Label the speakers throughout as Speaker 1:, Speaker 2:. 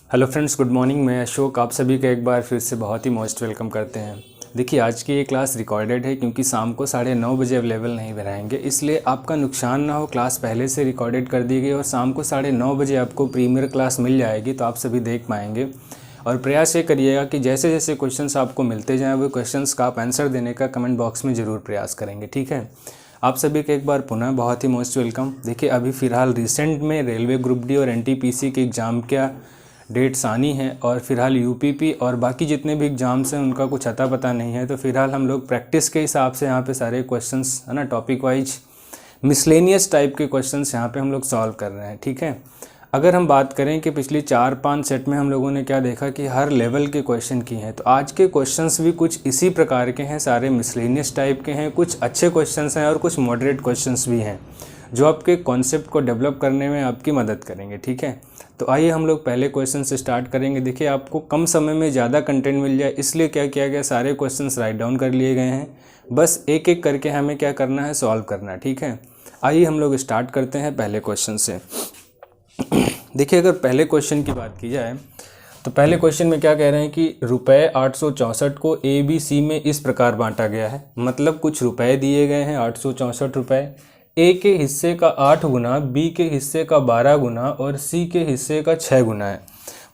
Speaker 1: Hello friends, good morning. मैं अशोक आप सभी का एक बार फिर से बहुत ही मोस्ट वेलकम करते हैं। देखिए, आज की ये क्लास रिकॉर्डेड है क्योंकि शाम को 9:30 बजे अवेलेबल नहीं रहेंगे, इसलिए आपका नुकसान ना हो। क्लास पहले से रिकॉर्डेड कर दी गई और शाम को 9:30 बजे आपको प्रीमियर क्लास मिल जाएगी, तो आप सभी देख पाएंगे। और प्रयास ये करिएगा कि जैसे जैसे क्वेश्चंस आपको मिलते जाएँ वो क्वेश्चंस का आप आंसर देने का कमेंट बॉक्स में ज़रूर प्रयास करेंगे, ठीक है। आप सभी का एक बार पुनः बहुत ही मोस्ट वेलकम। देखिए, अभी फ़िलहाल रिसेंट में रेलवे ग्रुप डी और एनटीपीसी के एग्ज़ाम का डेट्स आनी है और फिलहाल यूपीपी और बाकी जितने भी एग्ज़ाम्स हैं उनका कुछ अता पता नहीं है। तो फिलहाल हम लोग प्रैक्टिस के हिसाब से यहाँ पे सारे क्वेश्चंस है ना, टॉपिक वाइज मिसलेनियस टाइप के क्वेश्चंस यहाँ पे हम लोग सॉल्व कर रहे हैं, ठीक है। अगर हम बात करें कि पिछली 4-5 सेट में हम लोगों ने क्या देखा कि हर लेवल के क्वेश्चन किए हैं, तो आज के क्वेश्चंस भी कुछ इसी प्रकार के हैं, सारे मिसलेनियस टाइप के हैं। कुछ अच्छे क्वेश्चंस हैं और कुछ मॉडरेट क्वेश्चंस भी हैं जो आपके कॉन्सेप्ट को डेवलप करने में आपकी मदद करेंगे, ठीक है। तो आइए हम लोग पहले क्वेश्चन से स्टार्ट करेंगे। देखिए, आपको कम समय में ज़्यादा कंटेंट मिल जाए इसलिए क्या किया गया, सारे क्वेश्चंस राइट डाउन कर लिए गए हैं। बस एक एक करके हमें क्या करना है, सॉल्व करना है, ठीक है। आइए हम लोग स्टार्ट करते हैं पहले क्वेश्चन से। देखिए, अगर पहले क्वेश्चन की बात की जाए तो पहले क्वेश्चन में क्या कह रहे हैं कि रुपये 864 को ABC में इस प्रकार बांटा गया है। मतलब कुछ रुपए दिए गए हैं 864 रुपये, ए के हिस्से का 8 गुना, बी के हिस्से का 12 गुना और सी के हिस्से का 6 गुना है।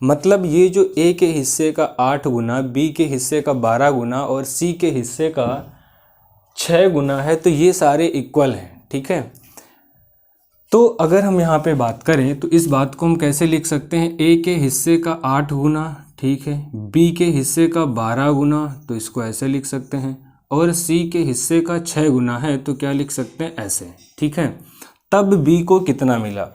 Speaker 1: मतलब ये जो ए के हिस्से का 8 गुना, बी के हिस्से का 12 गुना और सी के हिस्से का 6 गुना है, तो ये सारे इक्वल हैं, ठीक है। तो अगर हम यहाँ पे बात करें तो इस बात को हम कैसे लिख सकते हैं, ए के हिस्से का 8 गुना, ठीक है, बी के हिस्से का 12 गुना, तो इसको ऐसे लिख सकते हैं, और सी के हिस्से का 6 गुना है तो क्या लिख सकते हैं, ऐसे, ठीक है। तब बी को कितना मिला।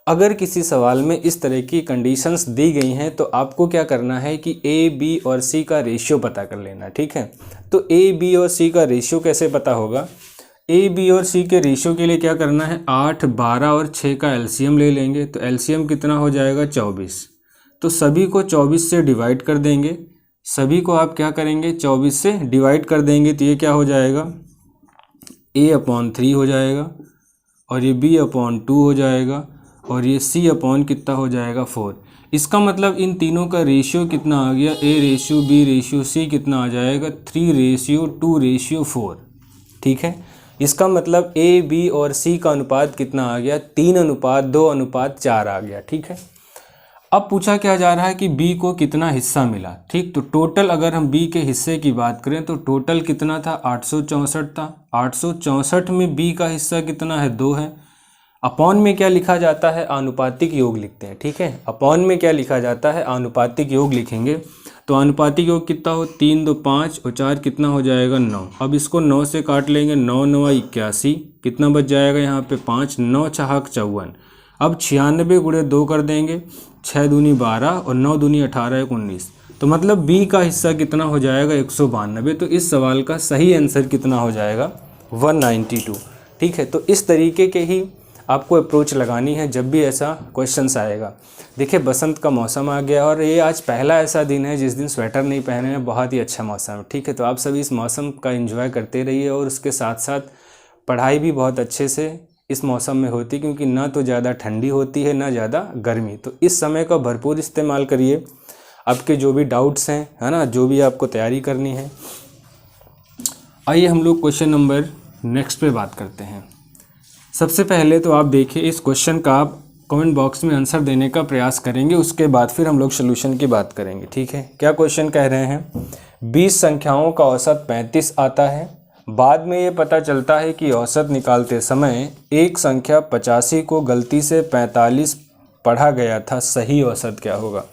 Speaker 1: अगर किसी सवाल में इस तरह की कंडीशंस दी गई हैं तो आपको क्या करना है कि ए, बी और सी का रेशियो पता कर लेना, ठीक है। तो ए, बी और सी का रेशियो कैसे पता होगा, ए, बी और सी के रेशियो के लिए क्या करना है, 8, 12 और 6 का एलसीएम ले लेंगे। तो एलसीएम कितना हो जाएगा, 24। तो सभी को 24 से डिवाइड कर देंगे। सभी को आप क्या करेंगे, 24 से डिवाइड कर देंगे, तो ये क्या हो जाएगा, A/3 हो जाएगा और ये B/2 हो जाएगा और ये C/ कितना हो जाएगा, 4। इसका मतलब इन तीनों का रेशियो कितना आ गया, A/B/C कितना आ जाएगा, 3/2/4, ठीक है। इसका मतलब A, B और C का अनुपात कितना आ गया, 3:2:4 आ गया, ठीक है। अब पूछा क्या जा रहा है कि B को कितना हिस्सा मिला, ठीक। तो टोटल अगर हम B के हिस्से की बात करें तो टोटल कितना था, 864 था। 864 में B का हिस्सा कितना है, 2 है। अपॉन में क्या लिखा जाता है, आनुपातिक योग लिखते हैं, ठीक है। अपॉन में क्या लिखा जाता है, आनुपातिक योग लिखेंगे। तो आनुपातिक योग कितना हो, 3, 2, 5 और 4 कितना हो जाएगा, 9। अब इसको 9 से काट लेंगे, 9, 9 81, कितना बच जाएगा यहाँ पे, 5, 9 छहाक 54। अब 96 गुणे 2 कर देंगे, 6 दूनी 12 और 9 दूनी 18, 19। तो मतलब B का हिस्सा कितना हो जाएगा, 192। तो इस सवाल का सही आंसर कितना हो जाएगा, 192, ठीक है। तो इस तरीके के ही आपको अप्रोच लगानी है जब भी ऐसा क्वेश्चंस आएगा। देखिए, बसंत का मौसम आ गया और ये आज पहला ऐसा दिन है जिस दिन स्वेटर नहीं पहने हैं। बहुत ही अच्छा मौसम है, ठीक है। तो आप सभी इस मौसम का एंजॉय करते रहिए और उसके साथ साथ पढ़ाई भी बहुत अच्छे से इस मौसम में होती, क्योंकि ना तो ज़्यादा ठंडी होती है ना ज़्यादा गर्मी। तो इस समय का भरपूर इस्तेमाल करिए। आपके जो भी डाउट्स हैं, है ना, जो भी आपको तैयारी करनी है। आइए हम लोग क्वेश्चन नंबर नेक्स्ट पे बात करते हैं। सबसे पहले तो आप देखिए, इस क्वेश्चन का आप कमेंट बॉक्स में आंसर देने का प्रयास करेंगे, उसके बाद फिर हम लोग सोल्यूशन की बात करेंगे, ठीक है। क्या क्वेश्चन कह रहे हैं, 20 संख्याओं का औसत 35 आता है। बाद में ये पता चलता है कि औसत निकालते समय एक संख्या 85 को गलती से 45 पढ़ा गया था, सही औसत क्या होगा।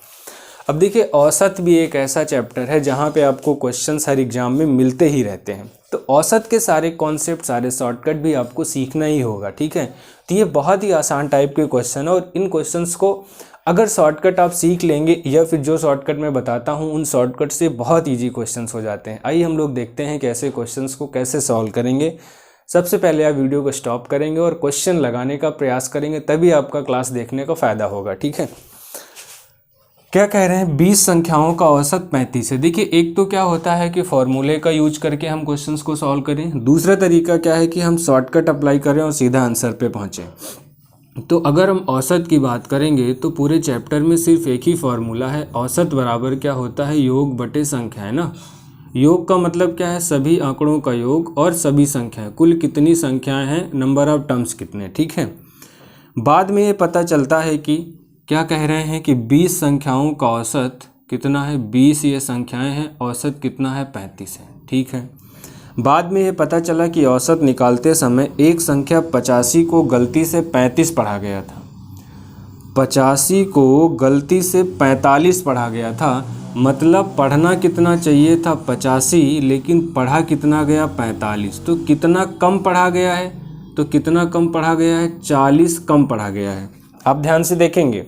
Speaker 1: अब देखिए, औसत भी एक ऐसा चैप्टर है जहाँ पे आपको क्वेश्चंस हर एग्जाम में मिलते ही रहते हैं। तो औसत के सारे कॉन्सेप्ट, सारे शॉर्टकट भी आपको सीखना ही होगा, ठीक है। तो ये बहुत ही आसान टाइप के क्वेश्चन है और इन क्वेश्चंस को अगर शॉर्टकट आप सीख लेंगे या फिर जो शॉर्टकट मैं बताता हूँ उन शॉर्टकट से बहुत ईजी क्वेश्चंस हो जाते हैं। आइए हम लोग देखते हैं कि ऐसे क्वेश्चंस को कैसे सॉल्व करेंगे। सबसे पहले आप वीडियो को स्टॉप करेंगे और क्वेश्चन लगाने का प्रयास करेंगे, तभी आपका क्लास देखने का फ़ायदा होगा, ठीक है। क्या कह रहे हैं, 20 संख्याओं का औसत 35 है। देखिए, एक तो क्या होता है कि फॉर्मूले का यूज करके हम क्वेश्चंस को सॉल्व करें। दूसरा तरीका क्या है कि हम शॉर्टकट अप्लाई करें और सीधा आंसर पे पहुँचें। तो अगर हम औसत की बात करेंगे तो पूरे चैप्टर में सिर्फ एक ही फार्मूला है, औसत बराबर क्या होता है, योग बटे संख्या, है ना। योग का मतलब क्या है, सभी आंकड़ों का योग और सभी संख्याएं, कुल कितनी संख्याएं हैं, नंबर ऑफ टर्म्स कितने, ठीक है। बाद में ये पता चलता है कि क्या कह रहे हैं कि 20 संख्याओं का औसत कितना है, 20 ये संख्याएं हैं, औसत कितना है, 35 है, ठीक है। बाद में ये पता चला कि औसत निकालते समय एक संख्या 85 को गलती से 35 पढ़ा गया था, 85 को गलती से 45 पढ़ा गया था। मतलब पढ़ना कितना चाहिए था 85, लेकिन पढ़ा कितना गया 45। तो कितना कम पढ़ा गया है, तो कितना कम पढ़ा गया है, 40 कम पढ़ा गया है। आप ध्यान से देखेंगे,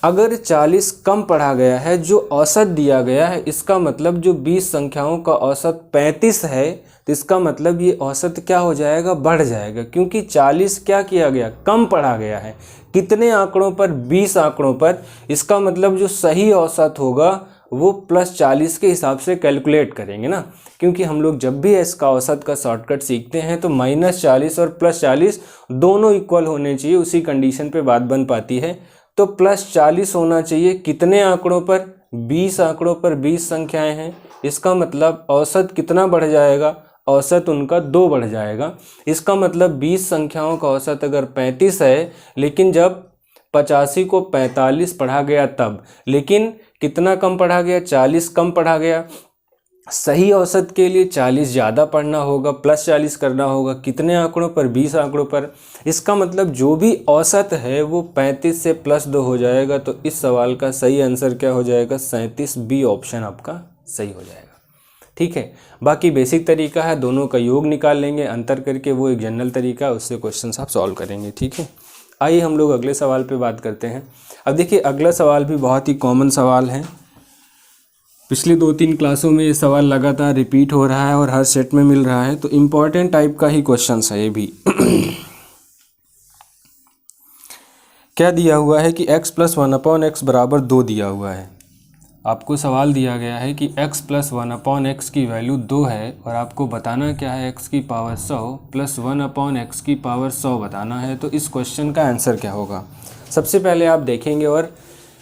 Speaker 1: अगर 40 कम पढ़ा गया है, जो औसत दिया गया है, इसका मतलब जो 20 संख्याओं का औसत 35 है, तो इसका मतलब ये औसत क्या हो जाएगा, बढ़ जाएगा, क्योंकि 40 क्या किया गया, कम पढ़ा गया है। कितने आंकड़ों पर, 20 आंकड़ों पर। इसका मतलब जो सही औसत होगा वो +40 के हिसाब से कैलकुलेट करेंगे ना, क्योंकि हम लोग जब भी इसका औसत का शॉर्टकट सीखते हैं तो -40 और +40 दोनों इक्वल होने चाहिए, उसी कंडीशन पे बात बन पाती है। तो +40 होना चाहिए कितने आंकड़ों पर, 20 आंकड़ों पर 20 संख्याएं हैं। इसका मतलब औसत कितना बढ़ जाएगा, औसत उनका 2 बढ़ जाएगा। इसका मतलब 20 संख्याओं का औसत अगर 35 है, लेकिन जब 85 को 45 पढ़ा गया तब, लेकिन कितना कम पढ़ा गया, 40 कम पढ़ा गया। सही औसत के लिए 40 ज़्यादा पढ़ना होगा, +40 करना होगा, कितने आंकड़ों पर, 20 आंकड़ों पर। इसका मतलब जो भी औसत है वो 35 से +2 हो जाएगा। तो इस सवाल का सही आंसर क्या हो जाएगा, 37, बी ऑप्शन आपका सही हो जाएगा, ठीक है। बाकी बेसिक तरीका है, दोनों का योग निकाल लेंगे अंतर करके, वो एक जनरल तरीका है, उससे क्वेश्चन आप सॉल्व करेंगे, ठीक है। आइए हम लोग अगले सवाल पे बात करते हैं। अब देखिए अगला सवाल भी बहुत ही कॉमन सवाल है, पिछली 2-3 क्लासों में ये सवाल लगातार रिपीट हो रहा है और हर सेट में मिल रहा है, तो इम्पॉर्टेंट टाइप का ही क्वेश्चन है ये भी। क्या दिया हुआ है कि x + 1/x = 2 दिया हुआ है। आपको सवाल दिया गया है कि x + 1/x की वैल्यू 2 है और आपको बताना क्या है, x की पावर 100 + 1/x की पावर 100 बताना है। तो इस क्वेश्चन का आंसर क्या होगा, सबसे पहले आप देखेंगे और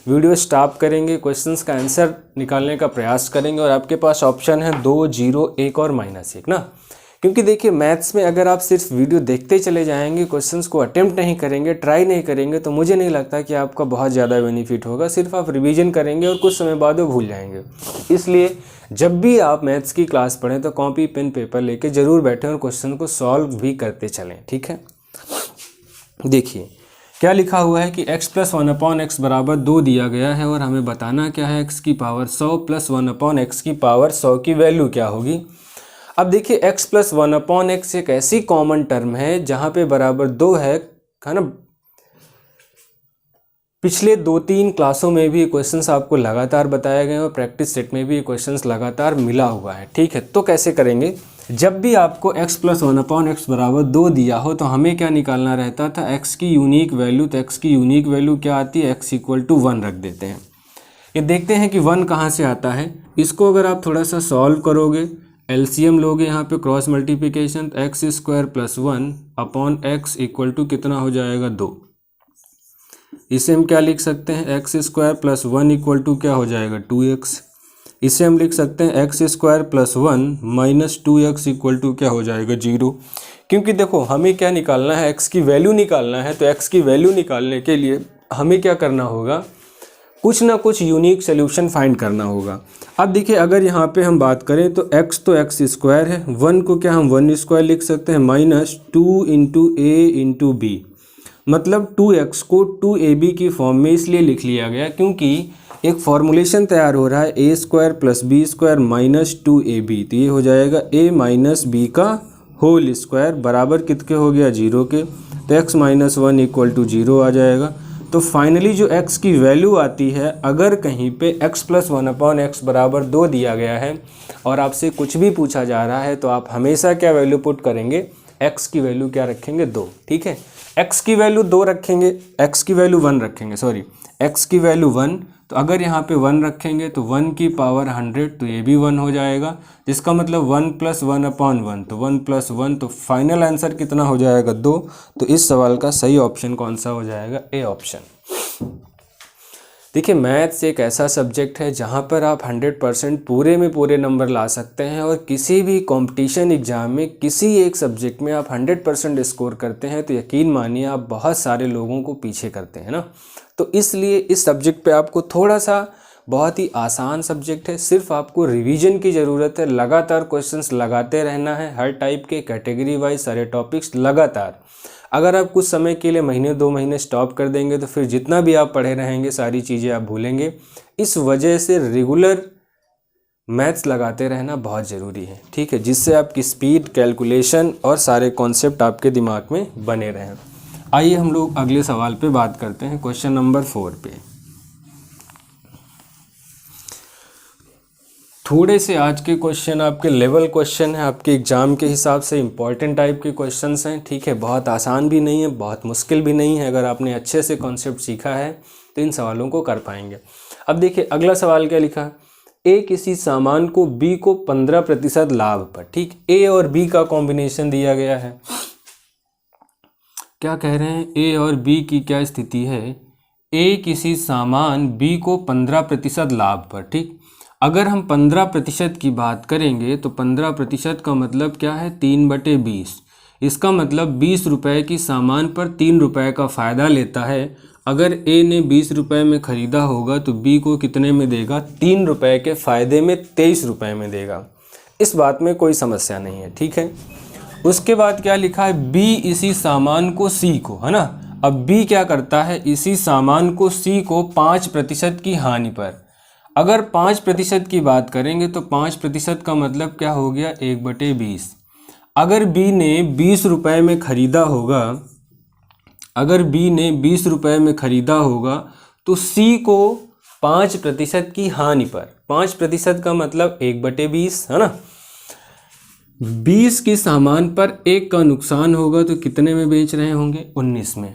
Speaker 1: वीडियो स्टॉप करेंगे, क्वेश्चंस का आंसर निकालने का प्रयास करेंगे। और आपके पास ऑप्शन है 2, 0, 1 और -1 ना, क्योंकि देखिए मैथ्स में अगर आप सिर्फ वीडियो देखते चले जाएंगे, क्वेश्चंस को अटेम्प्ट नहीं करेंगे, ट्राई नहीं करेंगे, तो मुझे नहीं लगता कि आपका बहुत ज़्यादा बेनिफिट होगा। सिर्फ आप रिवीजन करेंगे और कुछ समय बाद वो भूल जाएंगे। इसलिए जब भी आप मैथ्स की क्लास पढ़ें तो कॉपी पेन पेपर लेके ज़रूर बैठें और क्वेश्चन को सॉल्व भी करते चलें, ठीक है। देखिए क्या लिखा हुआ है कि x + 1/x = 2 दिया गया है और हमें बताना क्या है, x की पावर 100 + 1/x की पावर 100 की वैल्यू क्या होगी। अब देखिए x + 1/x एक ऐसी कॉमन टर्म है जहाँ पे बराबर 2 है ना। पिछले 2-3 क्लासों में भी क्वेश्चंस आपको लगातार बताए गए और प्रैक्टिस सेट में भी क्वेश्चंस लगातार मिला हुआ है, ठीक है। तो कैसे करेंगे, जब भी आपको x + 1/x = 2 दिया हो तो हमें क्या निकालना रहता था, x की यूनिक वैल्यू। तो x की यूनिक वैल्यू क्या आती है, x = 1 रख देते हैं। ये देखते हैं कि 1 कहाँ से आता है। इसको अगर आप थोड़ा सा सॉल्व करोगे, एलसीएम लोगे यहाँ पे क्रॉस मल्टीप्लिकेशन, x² + 1/x = कितना हो जाएगा, 2। इसे हम क्या लिख सकते हैं, x² + 1 = क्या हो जाएगा, 2x। इसे हम लिख सकते हैं x² + 1 - 2x = क्या हो जाएगा, 0। क्योंकि देखो हमें क्या निकालना है, x की वैल्यू निकालना है। तो x की वैल्यू निकालने के लिए हमें क्या करना होगा, कुछ ना कुछ यूनिक सोल्यूशन फाइंड करना होगा। अब देखिए अगर यहाँ पे हम बात करें तो x तो x² है, 1 को क्या हम 1² लिख सकते हैं, -2 × a × b, मतलब 2x को 2ab की फॉर्म में इसलिए लिख लिया गया क्योंकि एक फॉर्मूलेशन तैयार हो रहा है, a² + b² - 2ab। तो ये हो जाएगा a - b का होल स्क्वायर बराबर कितने हो गया, 0 के। तो x - 1 = 0 आ जाएगा। तो फाइनली जो x की वैल्यू आती है, अगर कहीं पे x + 1/x = 2 दिया गया है और आपसे कुछ भी पूछा जा रहा है तो आप हमेशा क्या वैल्यू पुट करेंगे, x की वैल्यू क्या रखेंगे, 2, ठीक है। x की वैल्यू 2 रखेंगे, x की वैल्यू 1 रखेंगे, सॉरी x की वैल्यू 1, तो अगर यहाँ पे 1 रखेंगे तो 1 की पावर 100, तो ये भी 1 हो जाएगा, जिसका मतलब 1 + 1/1, तो 1 + 1, तो फाइनल आंसर कितना हो जाएगा 2। तो इस सवाल का सही ऑप्शन कौन सा हो जाएगा, ए ऑप्शन। देखिए मैथ्स एक ऐसा सब्जेक्ट है जहाँ पर आप 100% पूरे में पूरे नंबर ला सकते हैं, और किसी भी कंपटीशन एग्ज़ाम में किसी एक सब्जेक्ट में आप 100% स्कोर करते हैं तो यकीन मानिए आप बहुत सारे लोगों को पीछे करते हैं ना। तो इसलिए इस सब्जेक्ट पे आपको थोड़ा सा, बहुत ही आसान सब्जेक्ट है, सिर्फ आपको रिवीजन की ज़रूरत है, लगातार क्वेश्चंस लगाते रहना है, हर टाइप के कैटेगरी वाइज सारे टॉपिक्स लगातार। अगर आप कुछ समय के लिए महीने 2 महीने स्टॉप कर देंगे तो फिर जितना भी आप पढ़े रहेंगे सारी चीज़ें आप भूलेंगे। इस वजह से रेगुलर मैथ्स लगाते रहना बहुत ज़रूरी है, ठीक है, जिससे आपकी स्पीड, कैलकुलेशन और सारे कॉन्सेप्ट आपके दिमाग में बने रहें। आइए हम लोग अगले सवाल पे बात करते हैं, क्वेश्चन नंबर 4 पे। थोड़े से आज के क्वेश्चन आपके लेवल क्वेश्चन है, आपके एग्ज़ाम के हिसाब से इम्पॉर्टेंट टाइप के क्वेश्चंस हैं, ठीक है, बहुत आसान भी नहीं है, बहुत मुश्किल भी नहीं है। अगर आपने अच्छे से कॉन्सेप्ट सीखा है तो इन सवालों को कर पाएंगे। अब देखिए अगला सवाल क्या लिखा, ए किसी सामान को बी को 15% लाभ पर, ठीक, ए और बी का कॉम्बिनेशन दिया गया है। क्या कह रहे हैं, ए और बी की क्या स्थिति है, ए किसी सामान बी को 15% लाभ पर, ठीक। अगर हम 15% की बात करेंगे तो 15% का मतलब क्या है, 3/20। इसका मतलब 20 रुपये की सामान पर 3 रुपये का फ़ायदा लेता है। अगर ए ने 20 रुपये में ख़रीदा होगा तो बी को कितने में देगा, 3 रुपये के फ़ायदे में 23 रुपये में देगा। इस बात में कोई समस्या नहीं है, ठीक है। उसके बाद क्या लिखा है, बी इसी सामान को सी को, है ना। अब बी क्या करता है, इसी सामान को सी को 5% की हानि पर। अगर 5% की बात करेंगे तो 5% का मतलब क्या हो गया, 1/20। अगर बी ने 20 रुपये में ख़रीदा होगा, अगर बी ने 20 रुपये में ख़रीदा होगा तो सी को 5% की हानि पर, 5% का मतलब 1/20, है ना। 20 के सामान पर 1 का नुकसान होगा तो कितने में बेच रहे होंगे, 19 में।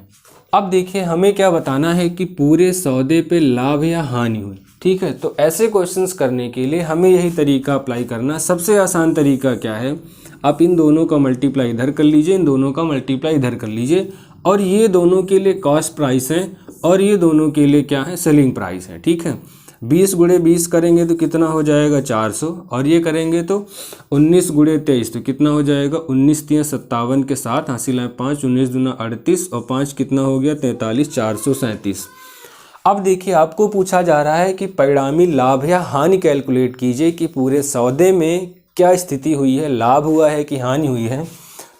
Speaker 1: अब देखिए हमें क्या बताना है कि पूरे सौदे पे लाभ या हानि हुई, ठीक है। तो ऐसे क्वेश्चंस करने के लिए हमें यही तरीका अप्लाई करना। सबसे आसान तरीका क्या है, आप इन दोनों का मल्टीप्लाई इधर कर लीजिए, इन दोनों का मल्टीप्लाई इधर कर लीजिए, और ये दोनों के लिए कॉस्ट प्राइस है और ये दोनों के लिए क्या है, सेलिंग प्राइस है, ठीक है। 20 × 20 करेंगे तो कितना हो जाएगा, 400, और ये करेंगे तो 19 × 23 तो कितना हो जाएगा, 19 × 3 = 57 के साथ हासिल है 5, 19 दूना 38 और 5 कितना हो गया, 43, 437। अब देखिए आपको पूछा जा रहा है कि परिणामी लाभ या हानि कैलकुलेट कीजिए कि पूरे सौदे में क्या स्थिति हुई है, लाभ हुआ है कि हानि हुई है।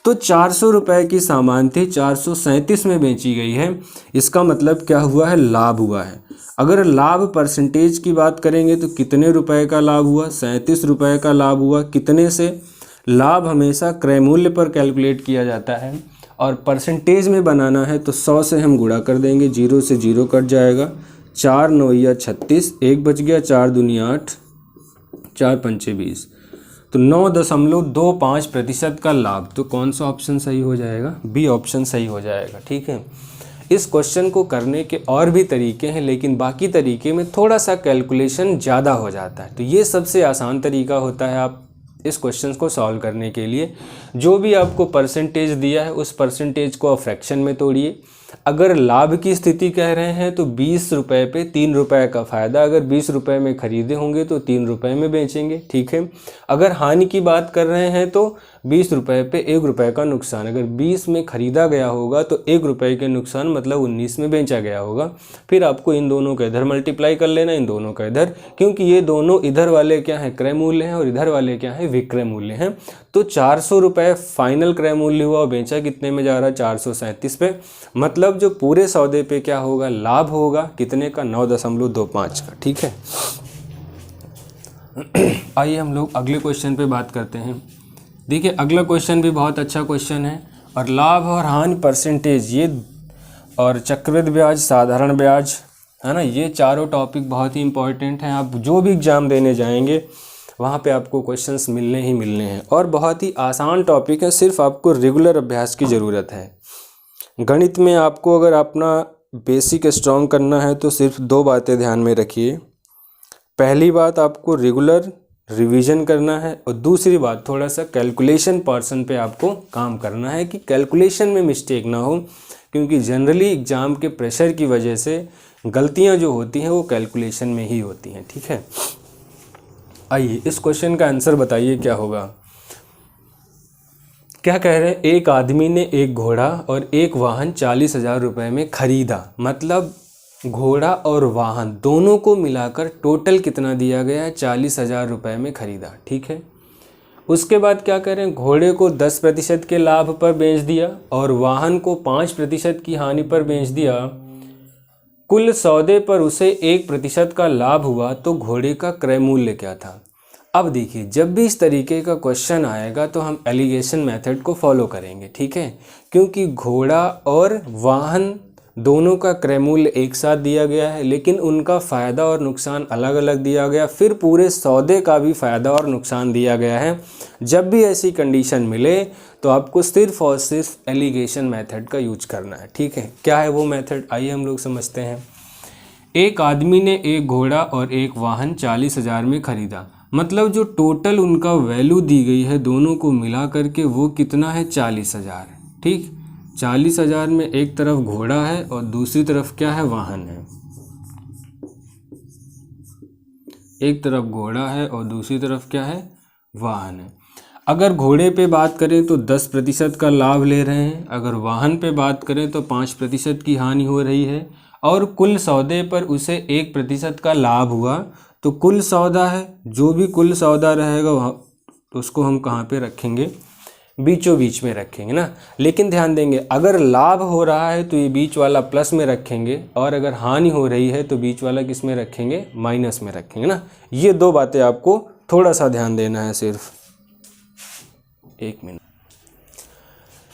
Speaker 1: तो 400 रुपये की सामान थी, 437 में बेची गई है, इसका मतलब क्या हुआ है, लाभ हुआ है। अगर लाभ परसेंटेज की बात करेंगे तो कितने रुपए का लाभ हुआ, 37 रुपये का लाभ हुआ। कितने से, लाभ हमेशा क्रय मूल्य पर कैलकुलेट किया जाता है और परसेंटेज में बनाना है तो 100 से हम गुणा कर देंगे, 0 से 0 कट जाएगा, 4 × 9 = 36, 1 बच गया, 4 दूनी 8, 4 पंचे 20, तो 9.25% का लाभ। तो कौन सा ऑप्शन सही हो जाएगा, बी ऑप्शन सही हो जाएगा, ठीक है। इस क्वेश्चन को करने के और भी तरीके हैं, लेकिन बाकी तरीके में थोड़ा सा कैलकुलेशन ज़्यादा हो जाता है। तो ये सबसे आसान तरीका होता है आप इस क्वेश्चन को सॉल्व करने के लिए। जो भी आपको परसेंटेज दिया है उस परसेंटेज को आप फ्रैक्शन में तोड़िए। अगर लाभ की स्थिति कह रहे हैं तो 20 रुपये पे 3 रुपये का फ़ायदा, अगर 20 रुपये में ख़रीदे होंगे तो 3 रुपये में बेचेंगे, ठीक है। अगर हानि की बात कर रहे हैं तो 20 रुपये पे 1 रुपये का नुकसान, अगर 20 में ख़रीदा गया होगा तो 1 रुपये के नुकसान मतलब 19 में बेचा गया होगा। फिर आपको इन दोनों का इधर मल्टीप्लाई कर लेना, इन दोनों का इधर, क्योंकि ये दोनों इधर वाले क्या है, क्रय मूल्य हैं, और इधर वाले क्या है, विक्रय मूल्य हैं। तो 400 रुपये फाइनल क्रय मूल्य हुआ और बेचा कितने में जा रहा है, 437 पे। मतलब जो पूरे सौदे पे क्या होगा, लाभ होगा कितने का, 9.25 का, ठीक है। आइए हम लोग अगले क्वेश्चन पे बात करते हैं। देखिए अगला क्वेश्चन भी बहुत अच्छा क्वेश्चन है, और लाभ और हानि परसेंटेज ये और चक्रवृद्धि ब्याज, साधारण ब्याज, है ना, ये चारों टॉपिक बहुत ही इंपॉर्टेंट हैं। आप जो भी एग्ज़ाम देने जाएंगे वहाँ पे आपको क्वेश्चंस मिलने ही मिलने हैं, और बहुत ही आसान टॉपिक है, सिर्फ आपको रेगुलर अभ्यास की ज़रूरत है। गणित में आपको अगर अपना बेसिक स्ट्रॉन्ग करना है तो सिर्फ दो बातें ध्यान में रखिए। पहली बात, आपको रेगुलर रिवीजन करना है, और दूसरी बात थोड़ा सा कैलकुलेशन पर्सन पे आपको काम करना है कि कैलकुलेशन में मिस्टेक ना हो, क्योंकि जनरली एग्ज़ाम के प्रेशर की वजह से गलतियां जो होती हैं वो कैलकुलेशन में ही होती हैं। ठीक है, आइए इस क्वेश्चन का आंसर बताइए क्या होगा। क्या कह रहे हैं, एक आदमी ने एक घोड़ा और एक वाहन 40,000 रुपये में खरीदा। मतलब घोड़ा और वाहन दोनों को मिलाकर टोटल कितना दिया गया है, 40,000 रुपये में खरीदा। ठीक है, उसके बाद क्या कह रहे हैं, घोड़े को 10% के लाभ पर बेच दिया और वाहन को 5% की हानि पर बेच दिया। कुल सौदे पर उसे 1% का लाभ हुआ, तो घोड़े का क्रय मूल्य क्या था। अब देखिए, जब भी इस तरीके का क्वेश्चन आएगा तो हम एलिगेशन मेथड को फॉलो करेंगे। ठीक है, क्योंकि घोड़ा और वाहन दोनों का क्रय मूल्य एक साथ दिया गया है, लेकिन उनका फ़ायदा और नुकसान अलग अलग दिया गया, फिर पूरे सौदे का भी फ़ायदा और नुकसान दिया गया है। जब भी ऐसी कंडीशन मिले तो आपको सिर्फ और सिर्फ एलिगेशन मेथड का यूज करना है। ठीक है, क्या है वो मेथड, आइए हम लोग समझते हैं। एक आदमी ने एक घोड़ा और एक वाहन 40,000 में खरीदा। मतलब जो टोटल उनका वैल्यू दी गई है दोनों को मिला करके वो कितना है, 40,000। ठीक, 40,000 में एक तरफ घोड़ा है और दूसरी तरफ क्या है, वाहन है। एक तरफ घोड़ा है और दूसरी तरफ क्या है, वाहन है। अगर घोड़े पे बात करें तो 10% का लाभ ले रहे हैं, अगर वाहन पे बात करें तो 5% की हानि हो रही है, और कुल सौदे पर उसे 1% का लाभ हुआ। तो कुल सौदा है, जो भी कुल सौदा रहेगा वहाँ तो उसको हम कहाँ पे रखेंगे, बीचों बीच में रखेंगे ना। लेकिन ध्यान देंगे, अगर लाभ हो रहा है तो ये बीच वाला प्लस में रखेंगे, और अगर हानि हो रही है तो बीच वाला किस में रखेंगे, माइनस में रखेंगे ना। ये दो बातें आपको थोड़ा सा ध्यान देना है सिर्फ। एक मिनट,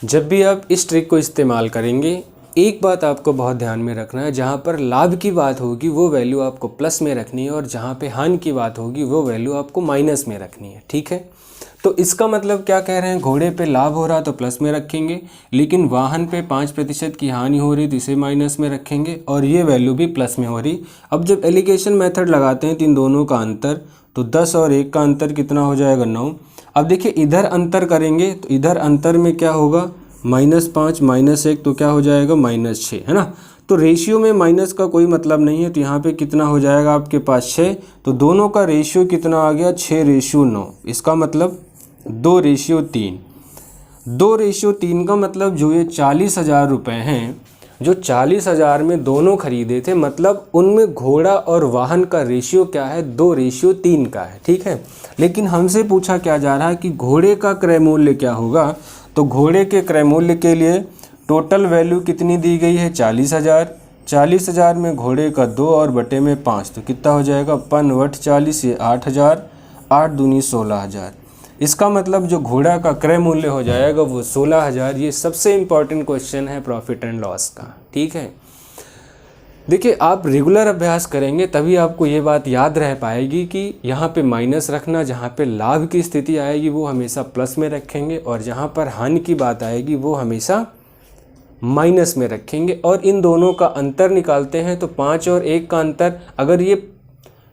Speaker 1: जब भी आप इस ट्रिक को इस्तेमाल करेंगे एक बात आपको बहुत ध्यान में रखना है, जहाँ पर लाभ की बात होगी वो वैल्यू आपको प्लस में रखनी है, और जहाँ पे हानि की बात होगी वो वैल्यू आपको माइनस में रखनी है। ठीक है, तो इसका मतलब क्या कह रहे हैं, घोड़े पे लाभ हो रहा तो प्लस में रखेंगे, लेकिन वाहन पे 5% की हानि हो रही तो इसे माइनस में रखेंगे, और ये वैल्यू भी प्लस में हो रही। अब जब एलिगेशन मेथड लगाते हैं तो इन दोनों का अंतर, तो 10 और 1 का अंतर कितना हो जाएगा, 9। अब देखिए इधर अंतर करेंगे तो इधर अंतर में क्या होगा, -5 -1 तो क्या हो जाएगा, -6, है ना। तो रेशियो में माइनस का कोई मतलब नहीं है, तो यहाँ पे कितना हो जाएगा आपके पास 6। तो दोनों का रेशियो कितना आ गया, 6:9। इसका मतलब 2:3। 2:3 का मतलब जो ये 40,000 रुपये हैं, जो 40,000 में दोनों खरीदे थे, मतलब उनमें घोड़ा और वाहन का रेशियो क्या है, 2:3 का है। ठीक है, लेकिन हमसे पूछा क्या जा रहा है कि घोड़े का क्रय मूल्य क्या होगा। तो घोड़े के क्रय मूल्य के लिए टोटल वैल्यू कितनी दी गई है, 40,000। 40,000 में घोड़े का 2 और बटे में 5, तो कितना हो जाएगा, 5/40, ये 8,000, 8 दूनी 16,000। इसका मतलब जो घोड़ा का क्रय मूल्य हो जाएगा वो 16,000। ये सबसे इम्पॉर्टेंट क्वेश्चन है प्रॉफिट एंड लॉस का। ठीक है, देखिए आप रेगुलर अभ्यास करेंगे तभी आपको ये बात याद रह पाएगी कि यहाँ पे माइनस रखना, जहाँ पे लाभ की स्थिति आएगी वो हमेशा प्लस में रखेंगे, और जहाँ पर हानि की बात आएगी वो हमेशा माइनस में रखेंगे। और इन दोनों का अंतर निकालते हैं तो 5 और 1 का अंतर, अगर ये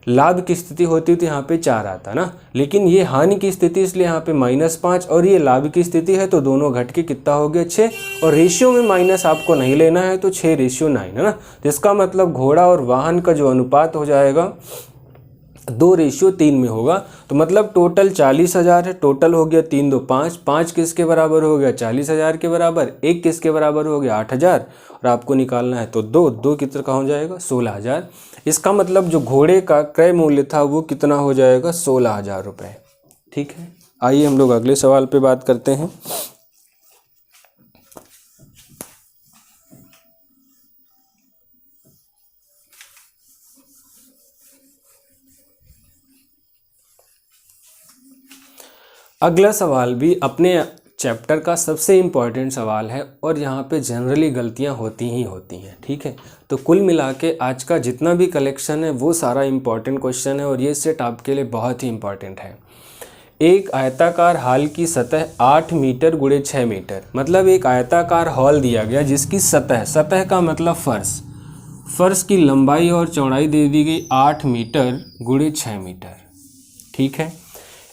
Speaker 1: लाभ की स्थिति होती तो यहाँ पे 4 आता ना, लेकिन ये हानि की स्थिति इसलिए यहाँ पे -5, और ये लाभ की स्थिति है तो दोनों घट के कितना हो गया, 6। और रेशियो में माइनस आपको नहीं लेना है तो 6:9 है ना। तो इसका मतलब घोड़ा और वाहन का जो अनुपात हो जाएगा 2:3 में होगा। तो मतलब टोटल 40,000 है, टोटल हो गया 3 2 5, 5 किसके बराबर हो गया, 40,000 के बराबर, 1 किसके बराबर हो गया, 8,000, और आपको निकालना है तो 2 कितना का हो जाएगा, 16,000। इसका मतलब जो घोड़े का क्रय मूल्य था वो कितना हो जाएगा, 16,000 रुपये। ठीक है, आइए हम लोग अगले सवाल पे बात करते हैं। अगला सवाल भी अपने चैप्टर का सबसे इम्पॉर्टेंट सवाल है, और यहाँ पे जनरली गलतियाँ होती ही होती हैं। ठीक है, तो कुल मिला के आज का जितना भी कलेक्शन है वो सारा इम्पॉर्टेंट क्वेश्चन है, और ये सेट आपके लिए बहुत ही इम्पॉर्टेंट है। एक आयताकार हॉल की सतह 8 मीटर × 6 मीटर, मतलब एक आयताकार हॉल दिया गया जिसकी सतह का मतलब फर्श फर्श की लंबाई और चौड़ाई दे दी गई 8 मीटर गुणे 6 मीटर। ठीक है,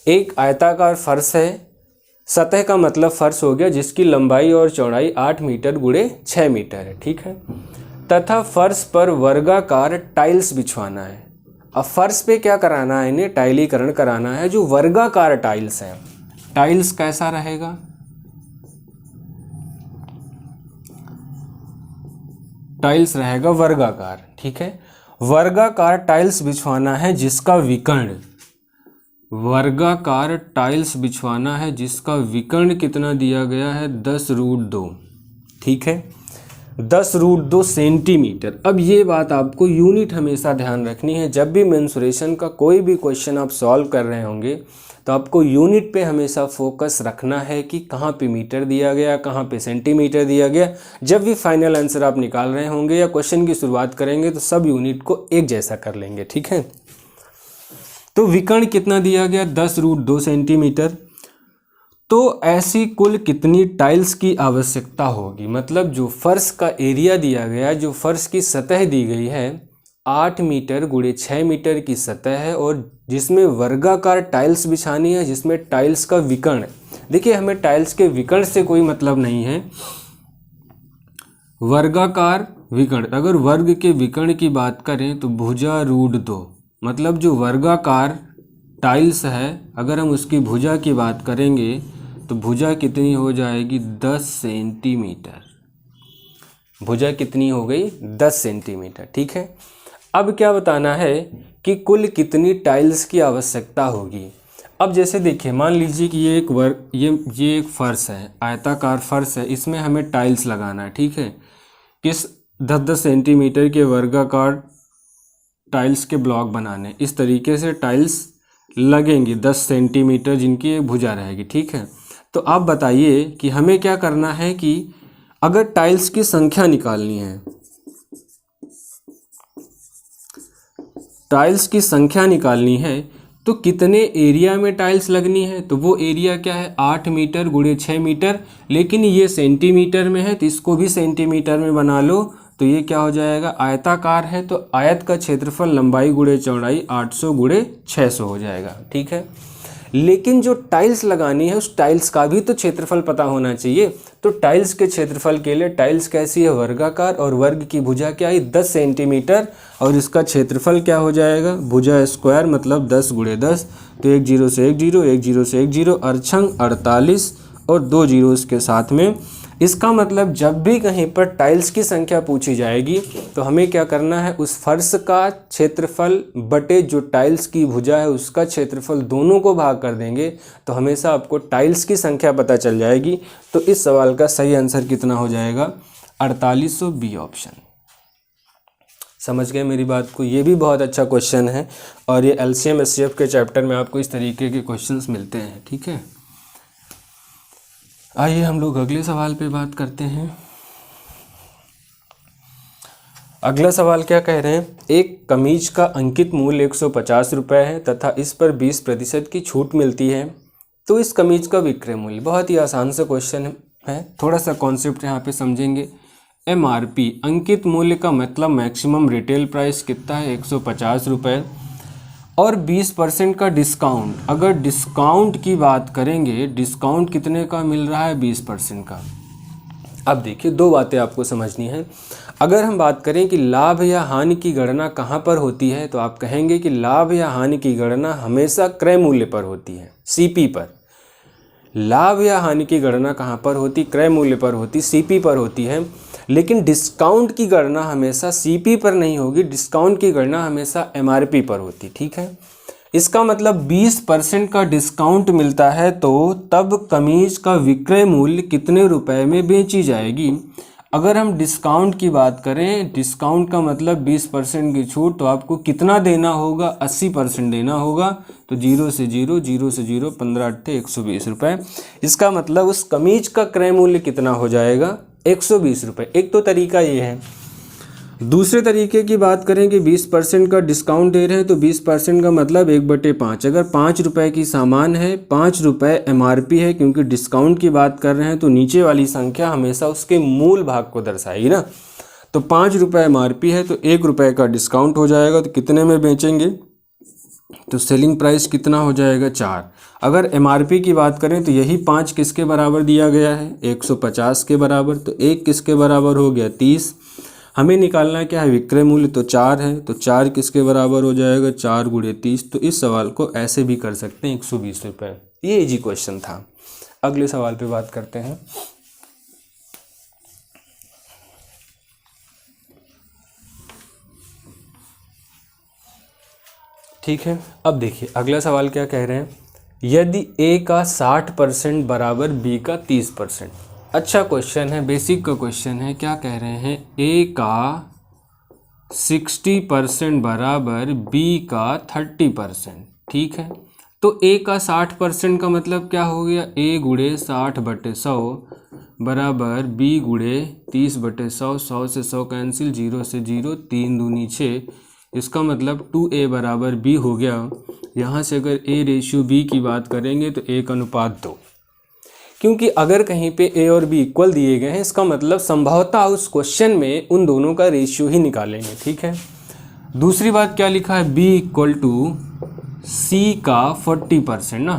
Speaker 1: एक आयताकार फर्श है, सतह का मतलब फर्श हो गया जिसकी लंबाई और चौड़ाई 8 मीटर गुणे 6 मीटर है। ठीक है, तथा फर्श पर वर्गाकार टाइल्स बिछवाना है। अब फर्श पे क्या कराना है, इन्हें टाइलीकरण कराना है। जो वर्गाकार टाइल्स है, टाइल्स कैसा रहेगा, टाइल्स रहेगा वर्गाकार। ठीक है, वर्गाकार टाइल्स बिछवाना है जिसका विकर्ण, वर्गाकार टाइल्स बिछवाना है जिसका विकर्ण कितना दिया गया है, 10√2। ठीक है, 10√2 सेंटीमीटर। अब ये बात आपको यूनिट हमेशा ध्यान रखनी है। जब भी मेंसुरेशन का कोई भी क्वेश्चन आप सॉल्व कर रहे होंगे तो आपको यूनिट पे हमेशा फोकस रखना है कि कहाँ पे मीटर दिया गया, कहाँ पे सेंटीमीटर दिया गया। जब भी फाइनल आंसर आप निकाल रहे होंगे या क्वेश्चन की शुरुआत करेंगे तो सब यूनिट को एक जैसा कर लेंगे। ठीक है, तो विकर्ण कितना दिया गया, 10√2 सेंटीमीटर। तो ऐसी कुल कितनी टाइल्स की आवश्यकता होगी, मतलब जो फर्श का एरिया दिया गया, जो फर्श की सतह दी गई है 8 मीटर गुणे 6 मीटर की सतह है और जिसमें वर्गाकार टाइल्स बिछानी है, जिसमें टाइल्स का विकर्ण, देखिए हमें टाइल्स के विकर्ण से कोई मतलब नहीं है, वर्गाकार विकर्ण। अगर वर्ग के विकर्ण की बात करें तो भुजा√2, मतलब जो वर्गाकार टाइल्स है अगर हम उसकी भुजा की बात करेंगे तो भुजा कितनी हो जाएगी, 10 सेंटीमीटर। भुजा कितनी हो गई, 10 सेंटीमीटर। ठीक है, अब क्या बताना है कि कुल कितनी टाइल्स की आवश्यकता होगी। अब जैसे देखिए, मान लीजिए कि ये एक फर्श है, आयताकार फर्श है, इसमें हमें टाइल्स लगाना है। ठीक है, किस 10-10 सेंटीमीटर के वर्गाकार टाइल्स के ब्लॉक बनाने, इस तरीके से टाइल्स लगेंगी 10 सेंटीमीटर जिनकी एक भुजा रहेगी। ठीक है, तो आप बताइए कि हमें क्या करना है कि अगर टाइल्स की संख्या निकालनी है, टाइल्स की संख्या निकालनी है तो कितने एरिया में टाइल्स लगनी है, तो वो एरिया क्या है, 8 मीटर गुणे 6 मीटर। लेकिन ये सेंटीमीटर में है तो इसको भी सेंटीमीटर में बना लो, तो ये क्या हो जाएगा, आयताकार है तो आयत का क्षेत्रफल लंबाई गुणे चौड़ाई 800 गुणे 600 हो जाएगा। ठीक है, लेकिन जो टाइल्स लगानी है उस टाइल्स का भी तो क्षेत्रफल पता होना चाहिए। तो टाइल्स के क्षेत्रफल के लिए टाइल्स कैसी है, वर्गाकार, और वर्ग की भुजा क्या है, 10 सेंटीमीटर, और इसका क्षेत्रफल क्या हो जाएगा, भुजा स्क्वायर मतलब 10 गुणे 10। तो 1 0 से 1 0, 1 0 से 1 0, अरछंग 48 और 2 जीरोस के साथ में। इसका मतलब जब भी कहीं पर टाइल्स की संख्या पूछी जाएगी तो हमें क्या करना है, उस फर्श का क्षेत्रफल बटे जो टाइल्स की भुजा है उसका क्षेत्रफल, दोनों को भाग कर देंगे तो हमेशा आपको टाइल्स की संख्या पता चल जाएगी। तो इस सवाल का सही आंसर कितना हो जाएगा, 4800, बी ऑप्शन। समझ गए मेरी बात को। ये भी बहुत अच्छा क्वेश्चन है और ये LCM SCF के चैप्टर में आपको इस तरीके के क्वेश्चंस मिलते हैं। ठीक है, आइए हम लोग अगले सवाल पे बात करते हैं। अगला सवाल क्या कह रहे हैं, एक कमीज का अंकित मूल्य 150 रुपये है तथा इस पर 20% की छूट मिलती है, तो इस कमीज का विक्रय मूल्य। बहुत ही आसान सा क्वेश्चन है, थोड़ा सा कॉन्सेप्ट यहाँ पे समझेंगे। MRP अंकित मूल्य का मतलब मैक्सिमम रिटेल प्राइस कितना है, 150 रुपये, और 20% का डिस्काउंट। अगर डिस्काउंट की बात करेंगे, डिस्काउंट कितने का मिल रहा है, 20% का। अब देखिए, दो बातें आपको समझनी है। अगर हम बात करें कि लाभ या हानि की गणना कहाँ पर होती है, तो आप कहेंगे कि लाभ या हानि की गणना हमेशा क्रय मूल्य पर होती है, CP पर। लाभ या हानि की गणना कहाँ पर होती, क्रय मूल्य पर होती, CP पर होती है। लेकिन डिस्काउंट की गणना हमेशा CP पर नहीं होगी, डिस्काउंट की गणना हमेशा MRP पर होती। ठीक है, इसका मतलब 20% का डिस्काउंट मिलता है तो तब कमीज का विक्रय मूल्य कितने रुपए में बेची जाएगी। अगर हम डिस्काउंट की बात करें, डिस्काउंट का मतलब 20% की छूट, तो आपको कितना देना होगा, 80% देना होगा। तो 0 से 0, 0 से 0, 15 8 120 रुपये। इसका मतलब उस कमीज का क्रय मूल्य कितना हो जाएगा, 120 रुपये। एक तो तरीका ये है। दूसरे तरीके की बात करें कि 20% का डिस्काउंट दे रहे हैं तो 20% का मतलब 1/5। अगर 5 रुपये की सामान है, 5 रुपये MRP है, क्योंकि डिस्काउंट की बात कर रहे हैं तो नीचे वाली संख्या हमेशा उसके मूल भाग को दर्शाएगी ना। तो 5 रुपये MRP है तो 1 रुपये का डिस्काउंट हो जाएगा, तो कितने में बेचेंगे, तो सेलिंग प्राइस कितना हो जाएगा 4। अगर MRP की बात करें तो यही 5 किसके बराबर दिया गया है, 150 के बराबर, तो 1 किसके बराबर हो गया 30। हमें निकालना क्या है, विक्रय मूल्य, तो 4 है, तो 4 किसके बराबर हो जाएगा, 4 गुणे 30। तो इस सवाल को ऐसे भी कर सकते हैं 120 रुपये। ये इजी क्वेश्चन था। अगले सवाल पे बात करते हैं। ठीक है, अब देखिए अगला सवाल क्या कह रहे हैं, यदि A का 60% बराबर B का 30%। अच्छा क्वेश्चन है, बेसिक का क्वेश्चन है। क्या कह रहे हैं, A का 60% बराबर B का 30%। ठीक है, तो A का 60% का मतलब क्या हो गया, A गुणे 60/100 बराबर B गुणे 30/100। 100 से 100 कैंसिल, 0 से 0, 3 दूनी 6। इसका मतलब 2A बराबर B हो गया। यहाँ से अगर A रेशियो B की बात करेंगे तो 1:2, क्योंकि अगर कहीं पे A और B इक्वल दिए गए हैं, इसका मतलब संभवतः उस क्वेश्चन में उन दोनों का रेशियो ही निकालेंगे। ठीक है, दूसरी बात क्या लिखा है, B = C का 40% ना,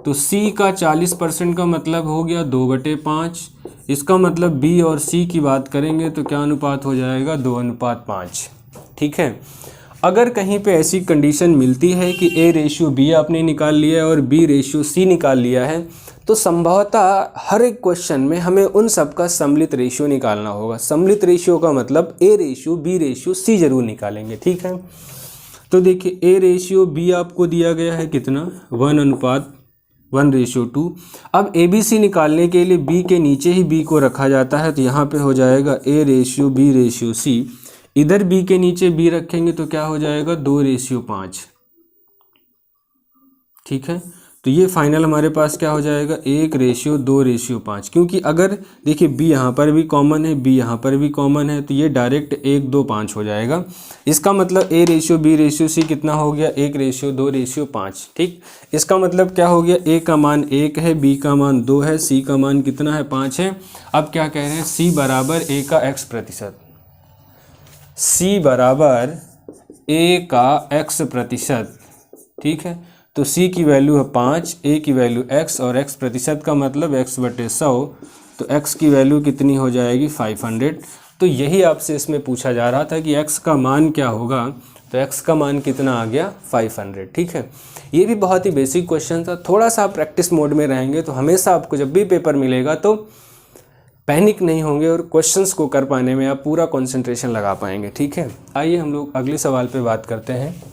Speaker 1: तो C का 40% का मतलब हो गया 2/5। इसका मतलब B और C की बात करेंगे तो क्या अनुपात हो जाएगा, 2:5। ठीक है, अगर कहीं पे ऐसी कंडीशन मिलती है कि A रेशियो B आपने निकाल लिया है और B रेशियो C निकाल लिया है, तो संभवतः हर एक क्वेश्चन में हमें उन सब का सम्मिलित रेशियो निकालना होगा। सम्मिलित रेशियो का मतलब A ratio B ratio C जरूर निकालेंगे। ठीक है, तो देखिए A रेशियो B आपको दिया गया है कितना, 1:1:2। अब ABC निकालने के लिए B के नीचे ही B को रखा जाता है, तो यहाँ पे हो जाएगा A ratio B ratio C। इधर B के नीचे B रखेंगे तो क्या हो जाएगा, 2:5। ठीक है, तो ये फाइनल हमारे पास क्या हो जाएगा, 1:2:5। क्योंकि अगर देखिए B यहाँ पर भी कॉमन है, B यहाँ पर भी कॉमन है, तो ये डायरेक्ट 1:2:5 हो जाएगा। इसका मतलब A ratio B ratio C कितना हो गया, 1:2:5। ठीक, इसका मतलब क्या हो गया, A का मान 1 है, B का मान 2 है, C का मान कितना है, 5 है। अब क्या कह रहे हैं, C बराबर A का x%। C बराबर A का x%। ठीक है, तो C की वैल्यू है 5, A की वैल्यू x, और x% का मतलब x/100, तो x की वैल्यू कितनी हो जाएगी, 500। तो यही आपसे इसमें पूछा जा रहा था कि x का मान क्या होगा, तो x का मान कितना आ गया, 500। ठीक है, ये भी बहुत ही बेसिक क्वेश्चन था। थोड़ा सा प्रैक्टिस मोड में रहेंगे तो हमेशा आपको जब भी पेपर मिलेगा तो पैनिक नहीं होंगे और क्वेश्चंस को कर पाने में आप पूरा कंसंट्रेशन लगा पाएंगे। ठीक है, आइए हम लोग अगले सवाल पे बात करते हैं।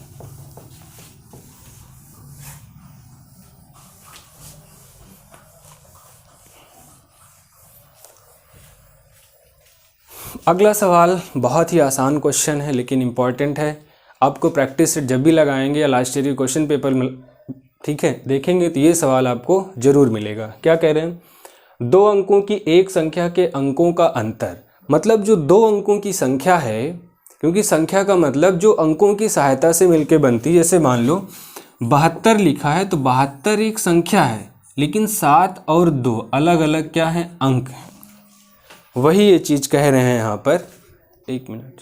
Speaker 1: अगला सवाल बहुत ही आसान क्वेश्चन है लेकिन इम्पॉर्टेंट है। आपको प्रैक्टिस सेट जब भी लगाएंगे या लास्ट ईयर के क्वेश्चन पेपर में, ठीक है, देखेंगे तो ये सवाल आपको जरूर मिलेगा। क्या कह रहे हैं, 2 अंकों की एक संख्या के अंकों का अंतर, मतलब जो 2 अंकों की संख्या है, क्योंकि संख्या का मतलब जो अंकों की सहायता से मिलके बनती है। जैसे मान लो 72 लिखा है तो 72 एक संख्या है, लेकिन 7 और 2 अलग अलग क्या है, अंक हैं। वही ये चीज़ कह रहे हैं यहाँ पर, एक मिनट।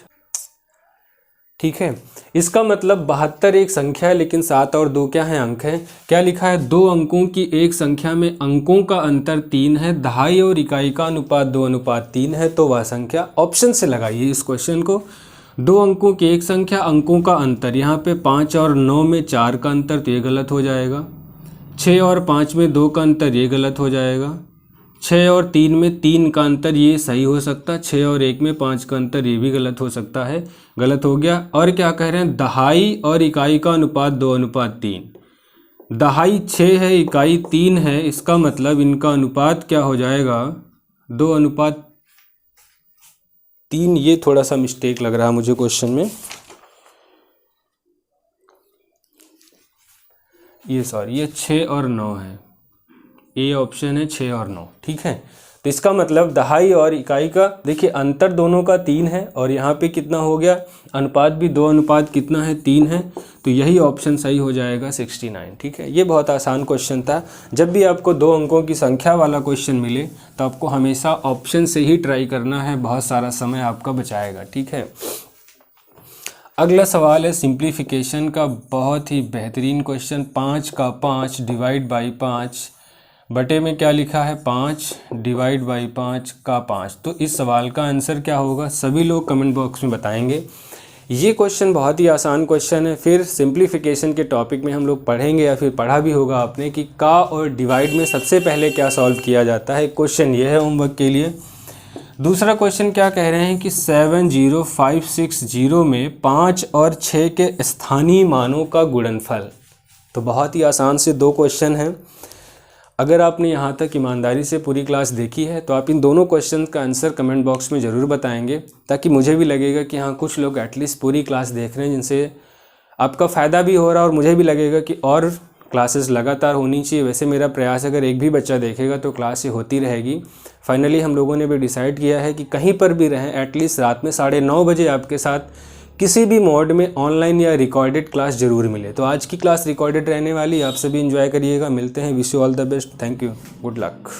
Speaker 1: ठीक है, इसका मतलब 72 एक संख्या है लेकिन 7 और 2 क्या है, अंक है। क्या लिखा है, 2 अंकों की एक संख्या में अंकों का अंतर 3 है, दहाई और इकाई का अनुपात 2:3 है, तो वह संख्या। ऑप्शन से लगाइए इस क्वेश्चन को। 2 अंकों की एक संख्या, अंकों का अंतर, यहाँ पे 5 और 9 में 4 का अंतर, तो ये गलत हो जाएगा। 6 और 5 में 2 का अंतर, ये गलत हो जाएगा। 6 और 3 में 3 का अंतर, ये सही हो सकता है। 6 और 1 में 5 का अंतर, ये भी गलत हो सकता है, गलत हो गया। और क्या कह रहे हैं, दहाई और इकाई का अनुपात 2:3। दहाई 6 है, इकाई 3 है, इसका मतलब इनका अनुपात क्या हो जाएगा, 2:3। ये थोड़ा सा मिस्टेक लग रहा है मुझे क्वेश्चन में, ये 6 और 9 है, ए ऑप्शन है 6 और 9। ठीक है, तो इसका मतलब दहाई और इकाई का देखिए अंतर दोनों का 3 है और यहाँ पे कितना हो गया, अनुपात भी 2 अनुपात कितना है 3 है, तो यही ऑप्शन सही हो जाएगा 69। ठीक है, ये बहुत आसान क्वेश्चन था। जब भी आपको 2 अंकों की संख्या वाला क्वेश्चन मिले तो आपको हमेशा ऑप्शन से ही ट्राई करना है, बहुत सारा समय आपका बचाएगा। ठीक है, अगला सवाल है सिंप्लीफिकेशन का, बहुत ही बेहतरीन क्वेश्चन। 5 का 5 डिवाइड बाई 5 बटे में क्या लिखा है 5 डिवाइड बाई 5 का 5। तो इस सवाल का आंसर क्या होगा, सभी लोग कमेंट बॉक्स में बताएंगे। ये क्वेश्चन बहुत ही आसान क्वेश्चन है। फिर सिंप्लीफिकेशन के टॉपिक में हम लोग पढ़ेंगे या फिर पढ़ा भी होगा आपने कि का और डिवाइड में सबसे पहले क्या सॉल्व किया जाता है। क्वेश्चन ये है होमवर्क के लिए। दूसरा क्वेश्चन क्या कह रहे हैं कि 70560 में 5 और 6 के स्थानीय मानों का गुणनफल। तो बहुत ही आसान से 2 क्वेश्चन हैं। अगर आपने यहाँ तक ईमानदारी से पूरी क्लास देखी है तो आप इन दोनों क्वेश्चन का आंसर कमेंट बॉक्स में ज़रूर बताएंगे, ताकि मुझे भी लगेगा कि हाँ कुछ लोग एटलीस्ट पूरी क्लास देख रहे हैं, जिनसे आपका फ़ायदा भी हो रहा है और मुझे भी लगेगा कि और क्लासेस लगातार होनी चाहिए। वैसे मेरा प्रयास अगर एक भी बच्चा देखेगा तो क्लास ये होती रहेगी। फाइनली हम लोगों ने भी डिसाइड किया है कि कहीं पर भी रहें, एटलीस्ट रात में 9:30 बजे आपके साथ किसी भी मोड में ऑनलाइन या रिकॉर्डेड क्लास ज़रूर मिले। तो आज की क्लास रिकॉर्डेड रहने वाली, आप सभी एंजॉय करिएगा। मिलते हैं, wish you all the best, thank you, good luck.